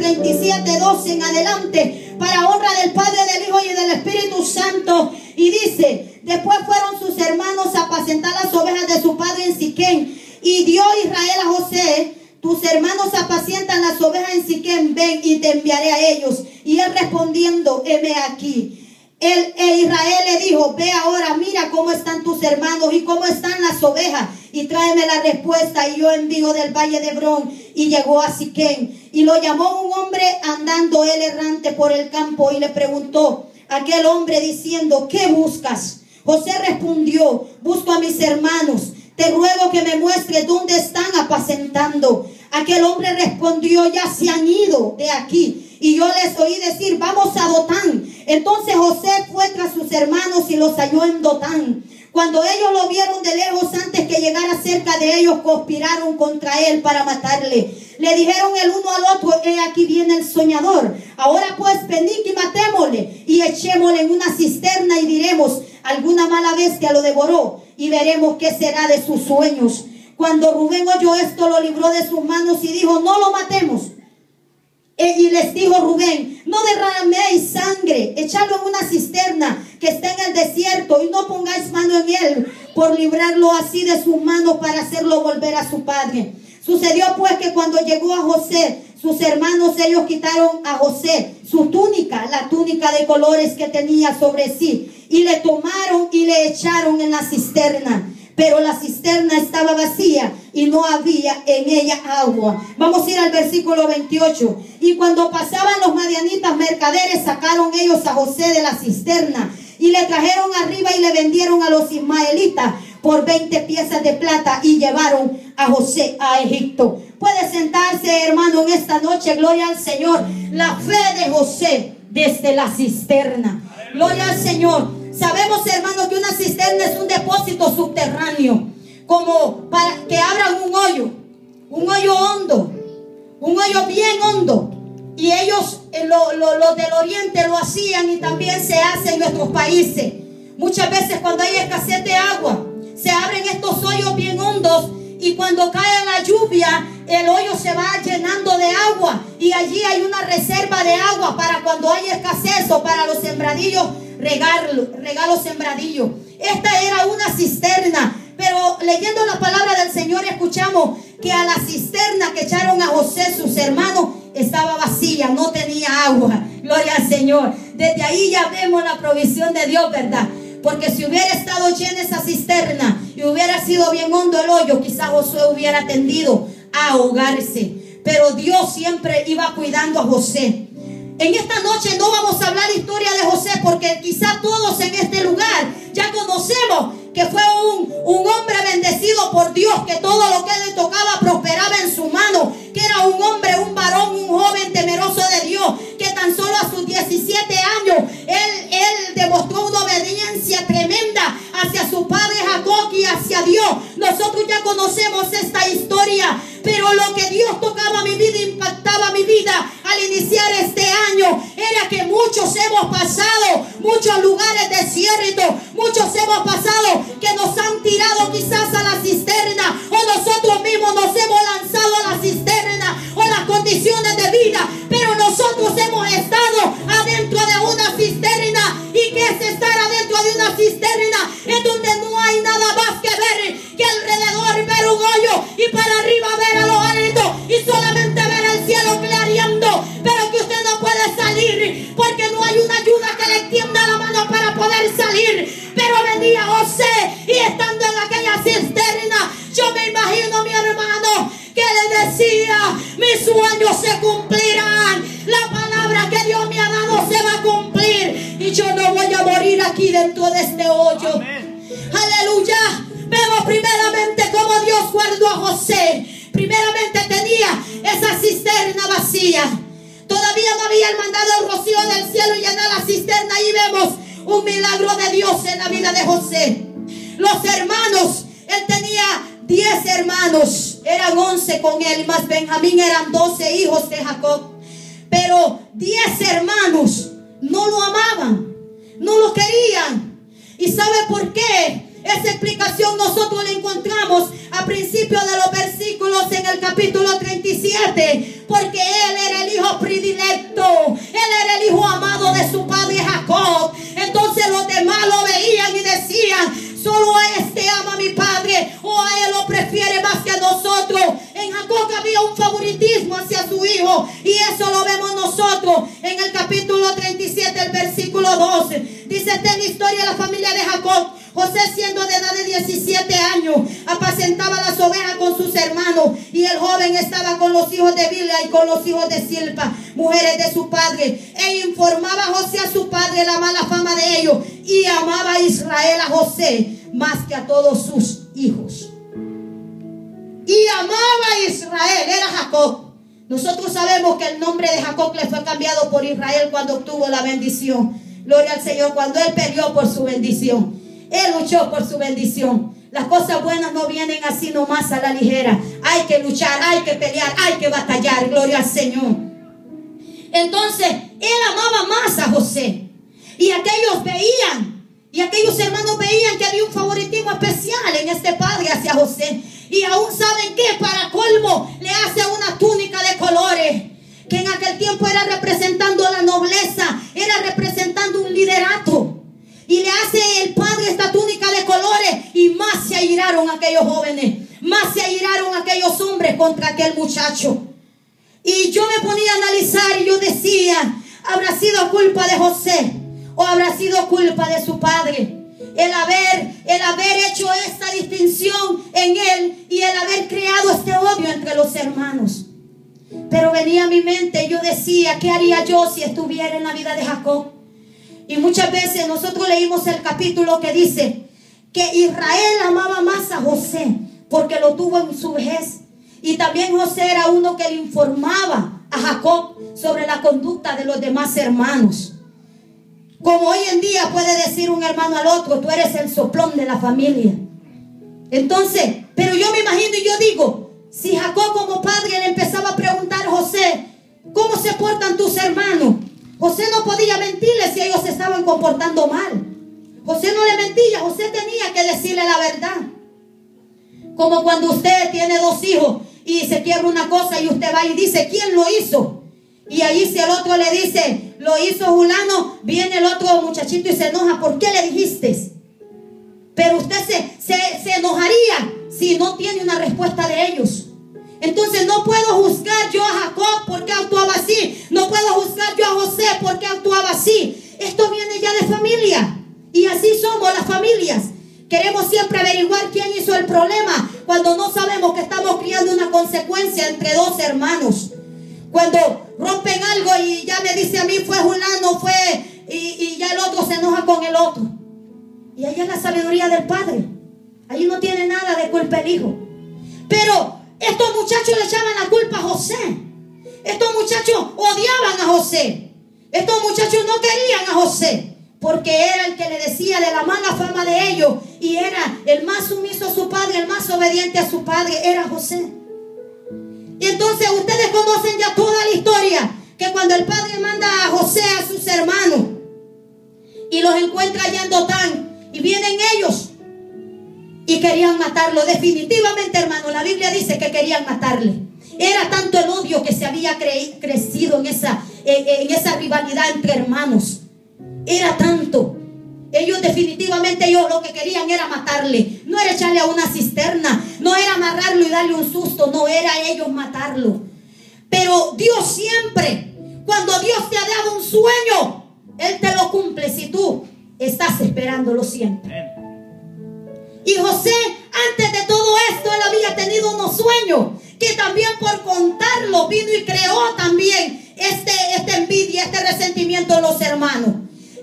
37, 12 en adelante, para honra del Padre, del Hijo y del Espíritu Santo. Y dice: después fueron sus hermanos a apacentar las ovejas de su padre en Siquem. Y dio Israel a José: tus hermanos apacientan las ovejas en Siquem, ven y te enviaré a ellos. Y él respondiendo: heme aquí. Israel le dijo: ve ahora, mira cómo están tus hermanos y cómo están las ovejas, y tráeme la respuesta, y yo envío del valle de Hebrón. Y llegó a Siquem, y lo llamó un hombre andando él errante por el campo, y le preguntó aquel hombre diciendo: ¿qué buscas? José respondió: busco a mis hermanos, te ruego que me muestres dónde están apacentando. Aquel hombre respondió: ya se han ido de aquí, y yo les oí decir: vamos a Dotán. Entonces José fue tras sus hermanos y los halló en Dotán. Cuando ellos lo vieron de lejos, antes que llegara cerca de ellos, conspiraron contra él para matarle. Le dijeron el uno al otro: he aquí viene el soñador. Ahora pues venid y matémosle, y echémosle en una cisterna, y diremos: alguna mala bestia lo devoró, y veremos qué será de sus sueños. Cuando Rubén oyó esto, lo libró de sus manos y dijo: no lo matemos. Y les dijo Rubén: no derraméis sangre, echadlo en una cisterna que está en el desierto, y no pongáis mano en él, por librarlo así de sus manos, para hacerlo volver a su padre. Sucedió pues que cuando llegó a José, sus hermanos, ellos quitaron a José su túnica, la túnica de colores que tenía sobre sí, y le tomaron y le echaron en la cisterna. Pero la cisterna estaba vacía y no había en ella agua. Vamos a ir al versículo 28. Y cuando pasaban los madianitas mercaderes, sacaron ellos a José de la cisterna y le trajeron arriba y le vendieron a los ismaelitas por 20 piezas de plata, y llevaron a José a Egipto. Puede sentarse, hermano, en esta noche. Gloria al Señor. La fe de José desde la cisterna. Gloria al Señor. Sabemos, hermanos, que una cisterna es un depósito subterráneo, como para que abran un hoyo hondo, un hoyo bien hondo. Y ellos, los del oriente, lo hacían, y también se hace en nuestros países. Muchas veces cuando hay escasez de agua, se abren estos hoyos bien hondos, y cuando cae la lluvia, el hoyo se va llenando de agua, y allí hay una reserva de agua para cuando hay escasez, o para los sembradillos, regar los sembradillos. Esta era una cisterna. Pero leyendo la palabra del Señor, escuchamos que a la cisterna que echaron a José sus hermanos estaba vacía, no tenía agua. Gloria al Señor. Desde ahí ya vemos la provisión de Dios, ¿verdad? Porque si hubiera estado llena esa cisterna y hubiera sido bien hondo el hoyo, quizás Josué hubiera tendido a ahogarse. Pero Dios siempre iba cuidando a José. En esta noche no vamos a hablar historia de José, porque quizá todos en este lugar ya conocemos que fue un hombre bendecido por Dios, que todo lo que le tocaba prosperaba en su mano, que era un hombre, un varón, un joven temeroso de Dios, que tan solo a sus 17 años él demostró una obediencia tremenda hacia su padre Jacob y hacia Dios. Nosotros ya conocemos esta historia, pero lo que Dios tocaba mi vida, impactaba mi vida al iniciar este año, era que muchos hemos pasado muchos lugares desiertos, muchos hemos pasado que nos han tirado quizás a la cisterna, o nosotros mismos nos hemos lanzado a la cisterna, o las condiciones de vida, pero nosotros hemos estado adentro de una cisterna. ¿Y qué es estar adentro de una cisterna? Es donde no hay nada más que ver, que alrededor ver un hoyo, y para arriba ver a lo alto, y solamente ver el cielo clareando, pero que usted no puede salir, porque no hay una ayuda que le extienda la mano para poder salir. Pero venía José, y estando en aquella cisterna, yo me imagino, mi hermano, que le decía: mis sueños se cumplirán, la palabra que Dios me ha dado se va a cumplir, y yo no voy a morir aquí dentro de este hoyo. Amén. Aleluya. Vemos primeramente cómo Dios guardó a José. Primeramente tenía esa cisterna vacía. Todavía no había mandado el rocío del cielo y llenar la cisterna. Ahí vemos un milagro de Dios en la vida de José. Los hermanos, él tenía 10 hermanos, eran 11 con él, más Benjamín eran 12 hijos de Jacob. Pero 10 hermanos no lo amaban, no lo querían. ¿Y sabe por qué? Esa explicación nosotros la encontramos a principio de los versículos en el capítulo 37, porque él era el hijo primero predilecto. Él era el hijo amado de su padre Jacob. Entonces los demás lo veían y decían: solo a este ama a mi padre, o a él lo prefiere más que a nosotros. En Jacob había un favoritismo hacia su hijo, y eso lo vemos nosotros en el capítulo 37, el versículo 12. Dice: esta es la historia de la familia de Jacob. José, siendo de edad de 17 años, apacentaba las ovejas con sus hermanos, y el joven estaba con los hijos de Bilha y con los hijos de Silpa, mujeres de su padre. E informaba a José a su padre la mala fama de ellos, y amaba a Israel a José más que a todos sus hijos. Y amaba a Israel, era Jacob. Nosotros sabemos que el nombre de Jacob le fue cambiado por Israel cuando obtuvo la bendición. Gloria al Señor, cuando él peleó por su bendición. Él luchó por su bendición. Las cosas buenas no vienen así nomás a la ligera. Hay que luchar, hay que pelear, hay que batallar. Gloria al Señor. Entonces, él amaba más a José. Y aquellos veían, y aquellos hermanos veían que había un favoritismo especial en este padre hacia José. Y aún saben que para colmo le hace una túnica de colores, que en aquel tiempo era representando la nobleza, era representando un liderato. Y le hace el padre esta túnica de colores, y más se airaron aquellos jóvenes, más se airaron aquellos hombres contra aquel muchacho. Y yo me ponía a analizar y yo decía: ¿habrá sido culpa de José o habrá sido culpa de su padre? El haber hecho esta distinción en él y el haber creado este odio entre los hermanos. Pero venía a mi mente y yo decía: ¿qué haría yo si estuviera en la vida de Jacob? Y muchas veces nosotros leímos el capítulo que dice que Israel amaba más a José porque lo tuvo en su vejez. Y también José era uno que le informaba a Jacob sobre la conducta de los demás hermanos. Como hoy en día puede decir un hermano al otro: tú eres el soplón de la familia. Entonces, pero yo me imagino y yo digo: si Jacob como padre le empezaba a preguntar a José: ¿cómo se portan tus hermanos? José no podía mentirle si ellos se estaban comportando mal. José no le mentía, José tenía que decirle la verdad. Como cuando usted tiene dos hijos y se quiebra una cosa y usted va y dice: ¿quién lo hizo? Y ahí si el otro le dice: lo hizo fulano, viene el otro muchachito y se enoja: ¿por qué le dijiste? Pero usted se enojaría si no tiene una respuesta de ellos. Entonces no puedo juzgar yo a Jacob porque actuaba así. No puedo juzgar yo a José porque actuaba así. Esto viene ya de familia. Y así somos las familias. Queremos siempre averiguar quién hizo el problema, cuando no sabemos que estamos criando una consecuencia entre dos hermanos. Cuando rompen algo y ya me dice a mí: fue fulano, y ya el otro se enoja con el otro. Y ahí es la sabiduría del padre. Ahí no tiene nada de culpa el hijo. Pero estos muchachos le echaban la culpa a José. Estos muchachos odiaban a José. Estos muchachos no querían a José, porque era el que le decía de la mala fama de ellos, y era el más sumiso a su padre, el más obediente a su padre, era José. Y entonces ustedes conocen ya toda la historia, que cuando el padre manda a José a sus hermanos y los encuentra allá en Dotán, y vienen ellos y querían matarlo. Definitivamente, hermano, la Biblia dice que querían matarle. Era tanto el odio que se había crecido en esa rivalidad entre hermanos. Era tanto. Ellos definitivamente, ellos lo que querían era matarle. No era echarle a una cisterna, no era amarrarlo y darle un susto, no era ellos matarlo. Pero Dios siempre, cuando Dios te ha dado un sueño, Él te lo cumple si tú estás esperándolo siempre. Y José, antes de todo esto, él había tenido unos sueños que también por contarlo vino y creó también esta envidia, este resentimiento en los hermanos.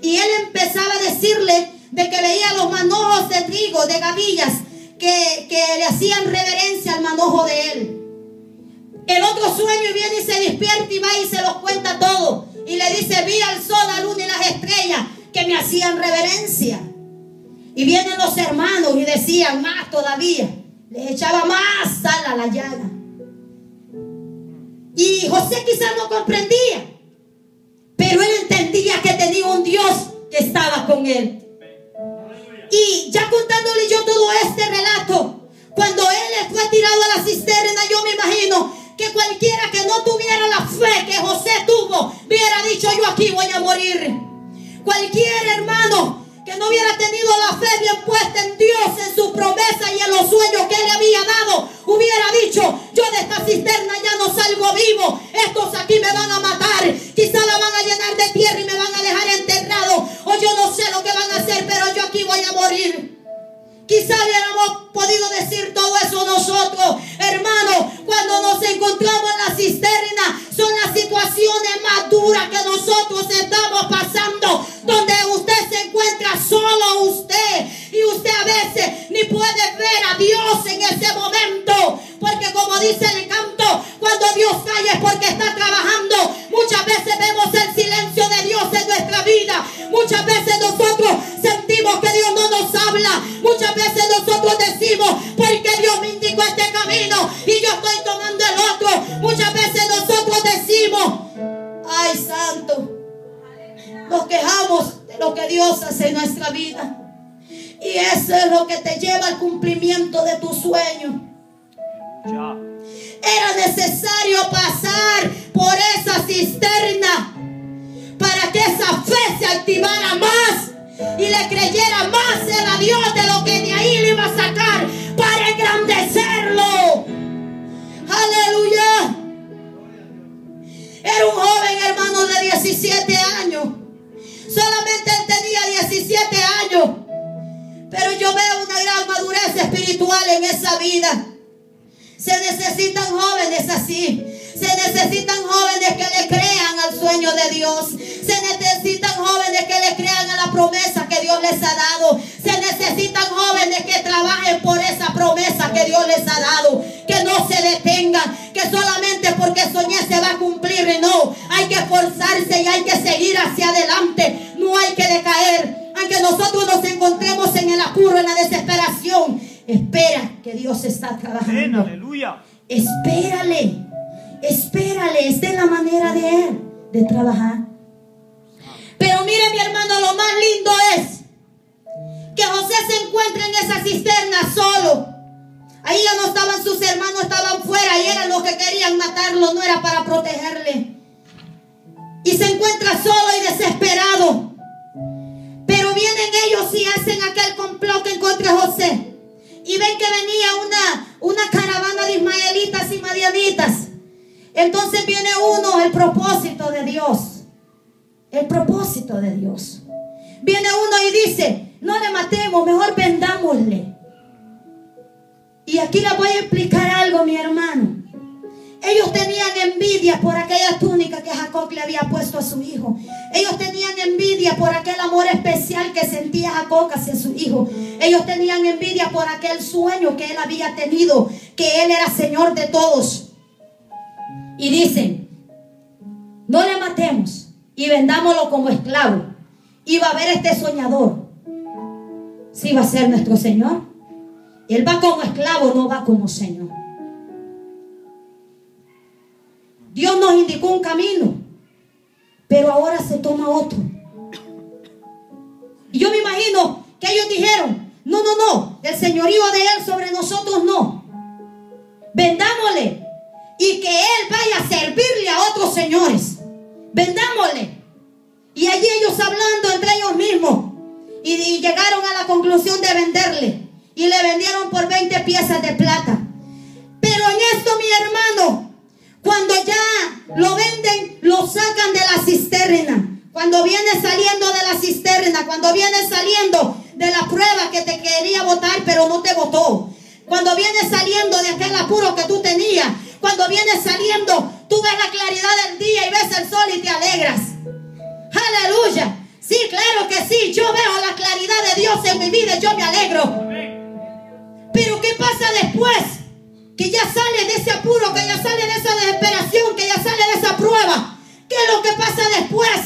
Y él empezaba a decirle de que veía los manojos de trigo, de gavillas, que le hacían reverencia al manojo de él. El otro sueño, y viene y se despierta y va y se los cuenta todo. Y le dice: vi al sol, la luna y las estrellas que me hacían reverencia. Y vienen los hermanos y decían más todavía. Les echaba más sal a la llaga. Y José quizás no comprendía, pero él entendía que tenía un Dios que estaba con él. Y ya contándole yo todo este relato, cuando él fue tirado a la cisterna, yo me imagino que cualquiera que no tuviera la fe que José tuvo detuvo, hubiera dicho: yo aquí voy a morir. Cualquier hermano que no hubiera tenido la fe bien puesta en Dios, en su promesa y en los sueños que Él le había dado, hubiera dicho: yo de esta cisterna ya no salgo vivo, estos aquí me van a matar, quizá la van a llenar de tierra y me van a dejar enterrado, o yo no sé lo que van a hacer, pero yo aquí voy a morir. Quizá hubiéramos podido decir todo eso nosotros, hermanos. Cuando nos encontramos en la cisterna, son las situaciones más duras que nosotros estamos pasando, donde usted se encuentra solo, usted, y usted a veces ni puede ver a Dios en ese momento, porque como dice el canto, cuando Dios calla es porque está trabajando. Muchas veces vemos el silencio de Dios en nuestra vida, muchas veces nosotros sentimos que Dios no nos habla, muchas veces nosotros decimos: porque Dios me indicó este camino y yo estoy tomando el otro. Muchas veces nosotros decimos: ay, santo. Nos quejamos de lo que Dios hace en nuestra vida, y eso es lo que te lleva al cumplimiento de tu sueño. Era necesario pasar por esa cisterna para que esa fe se activara más y le creyera más en a Dios de lo que de ahí le iba a sacar para engrandecerlo. Aleluya. Era un joven, hermano, de 17 años. Solamente él tenía 17 años, pero yo veo una gran madurez espiritual en esa vida. Se necesitan jóvenes así. Se necesitan jóvenes que le crean al sueño de Dios. Se necesitan jóvenes que le crean a la promesa que Dios les ha dado. Se necesitan jóvenes que trabajen por esa promesa que Dios les ha dado. Que no se detengan, que solamente porque soñé se va a cumplir. Y no, hay que esforzarse y hay que seguir hacia adelante. No hay que decaer. Aunque nosotros nos encontremos en el apuro, en la desesperación, espera que Dios está trabajando. Aleluya. Espérale. Espérale, esta es la manera de Él de trabajar. Pero mire, mi hermano, lo más lindo es que José se encuentra en esa cisterna solo. Ahí ya no estaban sus hermanos, estaban fuera y eran los que querían matarlo, no era para protegerle. Y se encuentra solo y desesperado. Pero vienen ellos y hacen aquel complot en contra de José. Y ven que venía una caravana de ismaelitas y madianitas. Entonces viene uno, el propósito de Dios. El propósito de Dios. Viene uno y dice: no le matemos, mejor vendámosle. Y aquí les voy a explicar algo, mi hermano. Ellos tenían envidia por aquella túnica que Jacob le había puesto a su hijo. Ellos tenían envidia por aquel amor especial que sentía Jacob hacia su hijo. Ellos tenían envidia por aquel sueño que él había tenido, que él era Señor de todos. Y dicen: no le matemos y vendámoslo como esclavo. Y va a haber este soñador. Sí, va a ser nuestro Señor. Él va como esclavo, no va como Señor. Dios nos indicó un camino, pero ahora se toma otro. Y yo me imagino que ellos dijeron: no, el señorío de Él sobre nosotros no. Vendámosle y que Él vaya a servirle a otros señores. Vendámosle. Y allí ellos hablando entre ellos mismos, y llegaron a la conclusión de venderle. Y le vendieron por 20 piezas de plata. Pero en esto, mi hermano, cuando ya lo venden, lo sacan de la cisterna. Cuando viene saliendo de la cisterna, cuando viene saliendo de la prueba que te quería botar pero no te botó, cuando viene saliendo de aquel apuro que tú tenías, cuando viene saliendo, tú ves la claridad del día y ves el sol y te alegras. Aleluya. Sí, claro que sí, yo veo la claridad de Dios en mi vida y yo me alegro. Pero ¿qué pasa después? Que ya sale de ese apuro, que ya sale de esa desesperación, que ya sale de esa prueba. ¿Qué es lo que pasa después?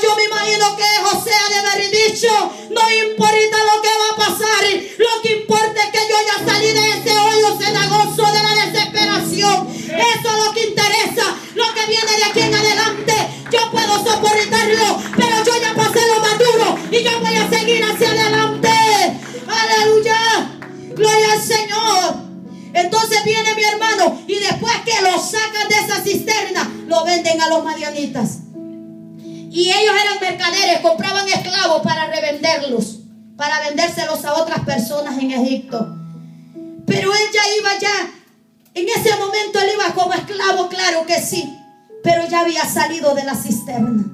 Yo me imagino que José ha de haber dicho: no importa lo que va a pasar, lo que importa es que yo ya salí de ese hoyo cenagoso de la desesperación. Eso es lo que interesa. Lo que viene de aquí en adelante, yo puedo soportarlo, pero yo ya pasé lo más duro y yo voy a seguir hacia adelante. Aleluya. Gloria al Señor. Entonces viene mi hermano, y después que lo sacan de esa cisterna, lo venden a los madianitas. Y ellos eran mercaderes, compraban esclavos para revenderlos, para vendérselos a otras personas en Egipto. Pero él ya iba en ese momento él iba como esclavo, claro que sí, pero ya había salido de la cisterna.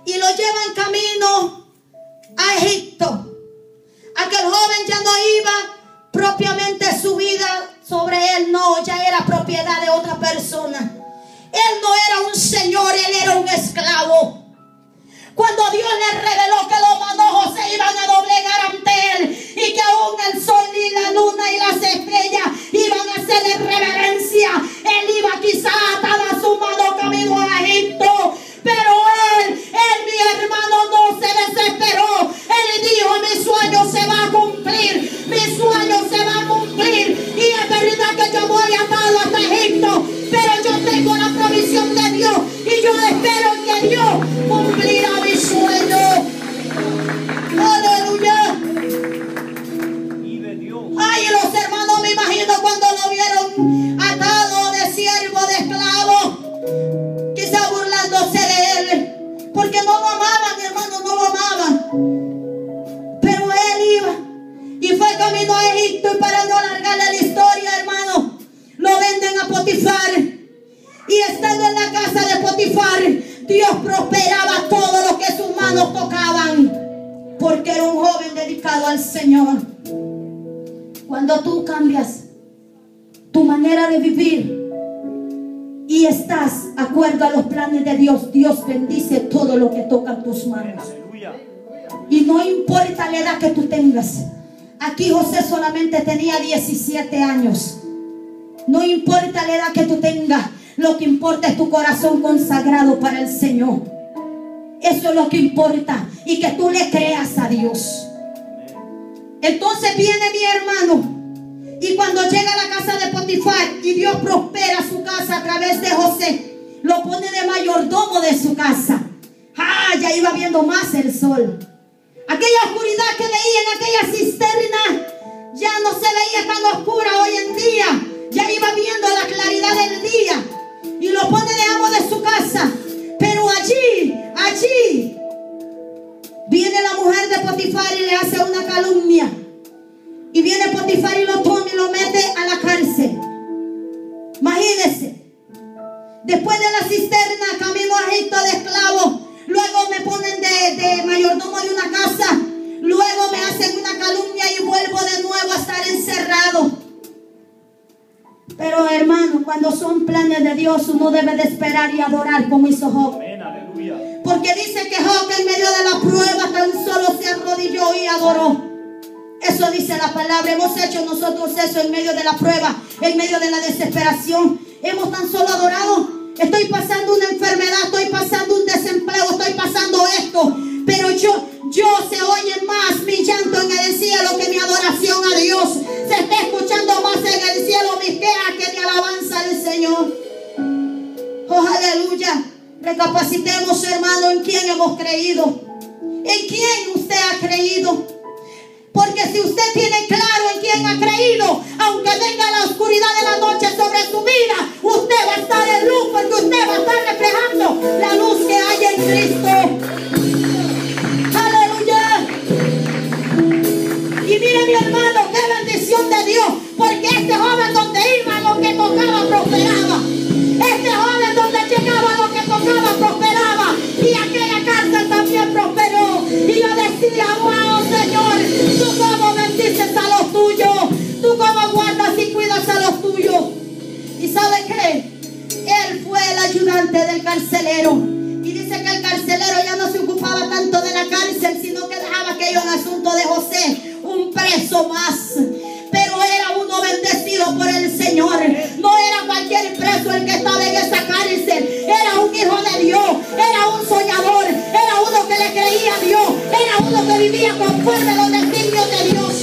Y lo llevan camino a Egipto. Aquel joven ya no iba propiamente su vida sobre él, no, ya era propiedad de otra persona. Él no era un señor, él era un esclavo. Cuando Dios le reveló que los manojos se iban a doblegar ante él y que aún el sol y la luna y las estrellas iban a hacerle reverencia, él iba quizá atada a su mano camino a Egipto. Pero él, mi hermano, no se desesperó. Él dijo: mi sueño se va a cumplir, mi sueño se va a cumplir. Y es verdad que yo voy atado hasta Egipto, pero yo tengo la provisión de Dios y yo espero que Dios cumplirá mi sueño. Aleluya. Ay, los hermanos, me imagino cuando lo vieron atado de siervo, de esclavo, quizá burlándose de él, porque no lo amaban, hermano, no lo amaban. Pero él iba y fue camino a Egipto. Y para no alargarle la historia, hermano, lo venden a Potifar. Y estando en la casa de Potifar, Dios prosperaba todo lo que sus manos tocaban, porque era un joven dedicado al Señor. Cuando tú cambias tu manera de vivir y estás acuerdo a los planes de Dios, Dios bendice todo lo que tocan tus manos. Y no importa la edad que tú tengas. Aquí José solamente tenía 17 años. No importa la edad que tú tengas, lo que importa es tu corazón consagrado para el Señor. Eso es lo que importa, y que tú le creas a Dios. Entonces viene mi hermano, y cuando llega a la casa de Potifar y Dios prospera su casa a través de José, lo pone de mayordomo de su casa. Ya iba viendo más el sol. Aquella oscuridad que veía en aquella cisterna ya no se veía tan oscura hoy en día. Ya iba viendo la claridad del día. Y lo pone de amo de su casa. Pero allí viene la mujer de Potifar y le hace una calumnia. Y viene Potifar y lo toma y lo mete a la cárcel. Imagínense. Después de la cisterna, camino a Egipto de esclavo. Luego me ponen de mayordomo de una casa. Luego me hacen una calumnia y vuelvo de nuevo a estar encerrado. Pero hermano, cuando son planes de Dios, uno debe de esperar y adorar como hizo Job. Porque dice que Job en medio de la prueba tan solo se arrodilló y adoró. Eso dice la palabra. Hemos hecho nosotros eso en medio de la prueba, en medio de la desesperación. Hemos tan solo adorado. Estoy pasando una enfermedad, estoy pasando un desempleo, estoy pasando esto. Pero se oye más mi llanto en el cielo que mi adoración a Dios. Se está escuchando más en el cielo mis quejas que mi alabanza al Señor. Oh, aleluya. Recapacitemos, hermano, en quién hemos creído. ¿En quién usted ha creído? Porque si usted tiene claro en quién ha creído, aunque venga la oscuridad de la noche sobre su vida, usted va a estar en luz, porque usted va a estar reflejando la luz que hay en Cristo. Aleluya. Y mire, mi hermano, qué bendición de Dios, porque este joven donde iba, lo que tocaba prosperaba. Este joven donde llegaba, lo que tocaba prosperaba. Y aquella cárcel también prosperó. Y yo decía: wow, Señor, tú como bendices a los tuyos, tú como guardas y cuidas a los tuyos. ¿Y sabe qué? Él fue el ayudante del carcelero. Y dice que el carcelero ya no se ocupaba tanto de la cárcel, sino que dejaba aquello en asunto de José, un preso más. Pero era uno bendecido por el Señor. No era cualquier preso el que estaba en esa cárcel. Era un hijo de Dios, era un soñador, era uno que le creía a Dios, era uno que vivía conforme a los designios de Dios.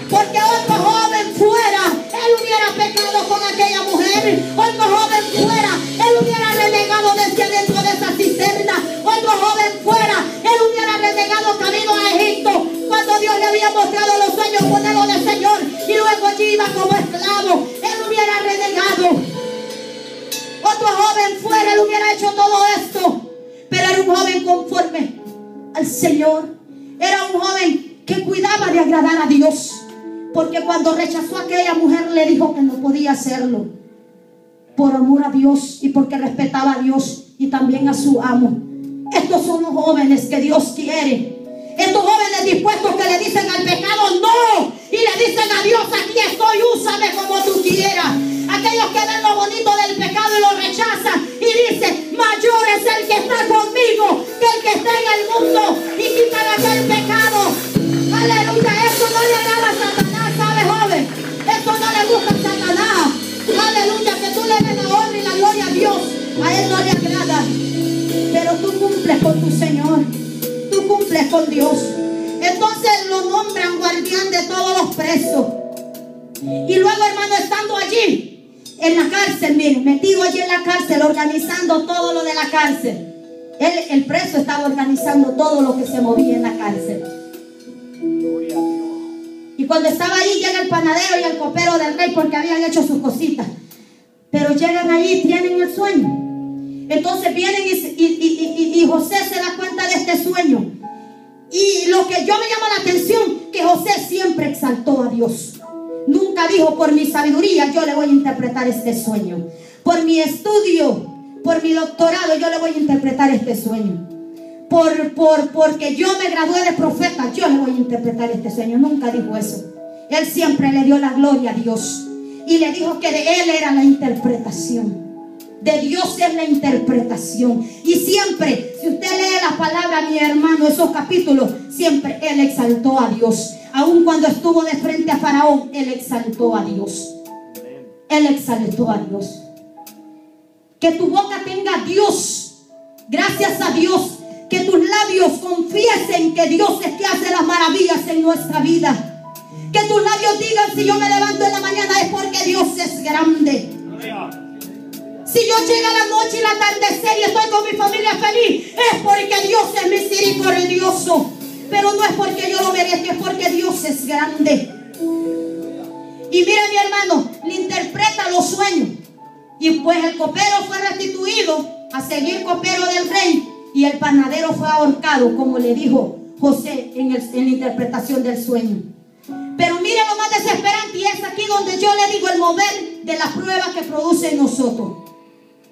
Porque otro joven fuera, él hubiera pecado con aquella mujer. Otro joven fuera, él hubiera renegado desde adentro de esa cisterna. Otro joven fuera, él hubiera renegado camino a Egipto, cuando Dios le había mostrado los sueños con el del Señor, y luego allí iba como esclavo. Él hubiera renegado. Otro joven fuera le hubiera hecho todo esto. Pero era un joven conforme al Señor. Era un joven que cuidaba de agradar a Dios. Porque cuando rechazó a aquella mujer, le dijo que no podía hacerlo. Por amor a Dios y porque respetaba a Dios y también a su amo. Estos son los jóvenes que Dios quiere. Estos jóvenes dispuestos que le dicen al pecado no, y le dicen a Dios: aquí estoy, úsame como tú quieras. Aquellos que ven lo bonito del pecado y lo rechazan y dicen: mayor es el que está conmigo que el que está en el mundo, y quitan aquel pecado. Aleluya. Eso no le agrada a Satanás, ¿sabe, joven? Eso no le gusta a Satanás. Aleluya. Que tú le des la honra y la gloria a Dios, a él no le agrada. Pero tú cumples con tu Señor, tú cumples con Dios. Entonces lo nombran guardián de todos los presos. Y luego, hermano, estando allí en la cárcel, miren, metido allí en la cárcel, organizando todo lo de la cárcel. El preso estaba organizando todo lo que se movía en la cárcel. Y cuando estaba ahí, llega el panadero y el copero del rey, porque habían hecho sus cositas. Pero llegan allí y tienen el sueño. Entonces vienen y José se da cuenta de este sueño. Y lo que yo me llama la atención, que José siempre exaltó a Dios. Nunca dijo: por mi sabiduría yo le voy a interpretar este sueño. Por mi estudio, por mi doctorado yo le voy a interpretar este sueño. Porque yo me gradué de profeta, yo le voy a interpretar este sueño. Nunca dijo eso. Él siempre le dio la gloria a Dios. Y le dijo que de él era la interpretación. De Dios es la interpretación. Y siempre, si usted lee la palabra, mi hermano, esos capítulos, siempre él exaltó a Dios. Aun cuando estuvo de frente a Faraón, él exaltó a Dios. Él exaltó a Dios. Que tu boca tenga Dios. Gracias a Dios. Que tus labios confiesen que Dios es que hace las maravillas en nuestra vida. Que tus labios digan: si yo me levanto en la mañana es porque Dios es grande. Si yo llego a la noche y el atardecer y estoy con mi familia feliz, es porque Dios es misericordioso. Pero no es porque yo lo merezca, es porque Dios es grande. Y mira, mi hermano, le interpreta los sueños. Y pues el copero fue restituido a seguir copero del rey. Y el panadero fue ahorcado, como le dijo José en la interpretación del sueño. Pero mire lo más desesperante, y es aquí donde yo le digo el mover de la prueba que produce en nosotros.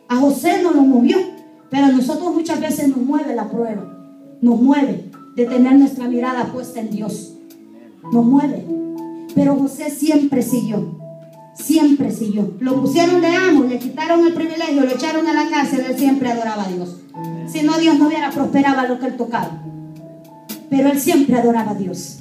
A José no lo movió, pero a nosotros muchas veces nos mueve la prueba. Nos mueve de tener nuestra mirada puesta en Dios. Nos mueve. Pero José siempre siguió. Siempre siguió. Lo pusieron de amo, le quitaron el privilegio, lo echaron a la cárcel. Él siempre adoraba a Dios. Si no, Dios no hubiera prosperado lo que él tocaba. Pero él siempre adoraba a Dios.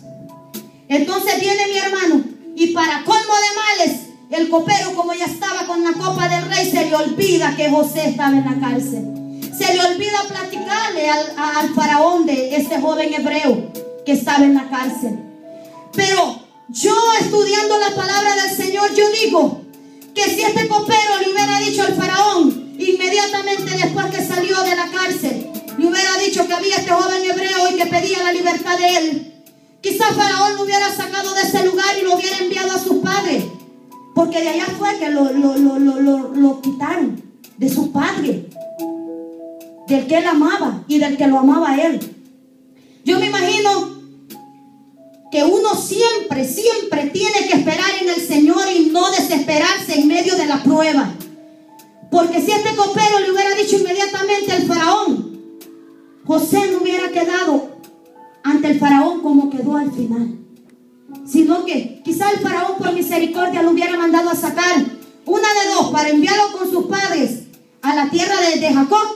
Entonces viene mi hermano, y para colmo de males, el copero, como ya estaba con la copa del rey, se le olvida que José estaba en la cárcel. Se le olvida platicarle al faraón de este joven hebreo que estaba en la cárcel. Pero yo, estudiando la palabra del Señor, yo digo que si este copero le hubiera dicho al faraón, inmediatamente después que salió de la cárcel, le hubiera dicho que había este joven hebreo y que pedía la libertad de él, quizás Faraón lo hubiera sacado de ese lugar y lo hubiera enviado a sus padres. Porque de allá fue que lo quitaron de su padre, del que él amaba y del que lo amaba a él. Yo me imagino que uno siempre tiene que esperar en el Señor y no desesperarse en medio de la prueba. Porque si este copero le hubiera dicho inmediatamente al faraón, José no hubiera quedado ante el faraón como quedó al final. Sino que quizá el faraón por misericordia lo hubiera mandado a sacar, una de dos, para enviarlo con sus padres a la tierra de Jacob,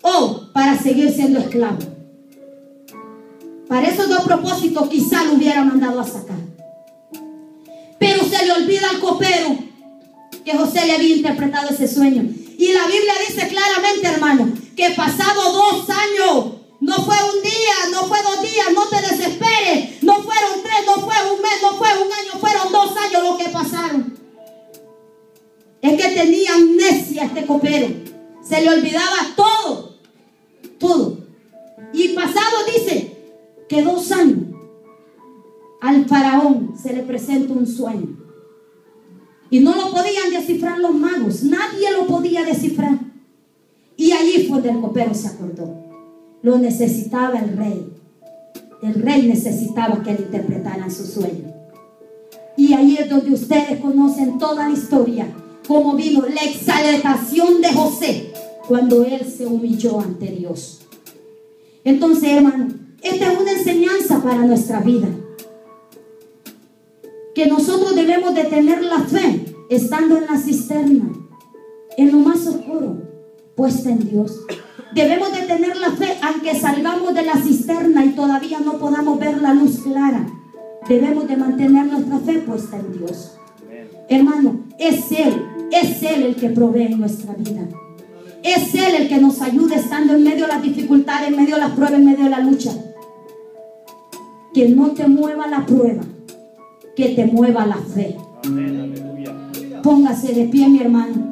o para seguir siendo esclavo. Para esos dos propósitos quizá lo hubiera mandado a sacar. Pero se le olvida al copero que José le había interpretado ese sueño. Y la Biblia dice claramente, hermano, que pasado 2 años, no fue un día, no fue 2 días, no te desesperes, no fueron 3, no fue un mes, no fue un año, fueron 2 años lo que pasaron. Es que tenía amnesia este copero, se le olvidaba todo. Y pasado, dice, que 2 años, al faraón se le presenta un sueño. Y no lo podían descifrar los magos. Nadie lo podía descifrar. Y allí fue donde el copero se acordó. Lo necesitaba el rey. El rey necesitaba que le interpretaran su sueño. Y ahí es donde ustedes conocen toda la historia. Cómo vino la exaltación de José cuando él se humilló ante Dios. Entonces, hermano, esta es una enseñanza para nuestra vida. Que nosotros debemos de tener la fe estando en la cisterna, en lo más oscuro, puesta en Dios. Debemos de tener la fe aunque salgamos de la cisterna y todavía no podamos ver la luz clara. Debemos de mantener nuestra fe puesta en Dios. Hermano, es Él el que provee en nuestra vida. Es Él el que nos ayuda estando en medio de las dificultades, en medio de las pruebas, en medio de la lucha. Que no te mueva la prueba, que te mueva la fe. Póngase de pie, mi hermano.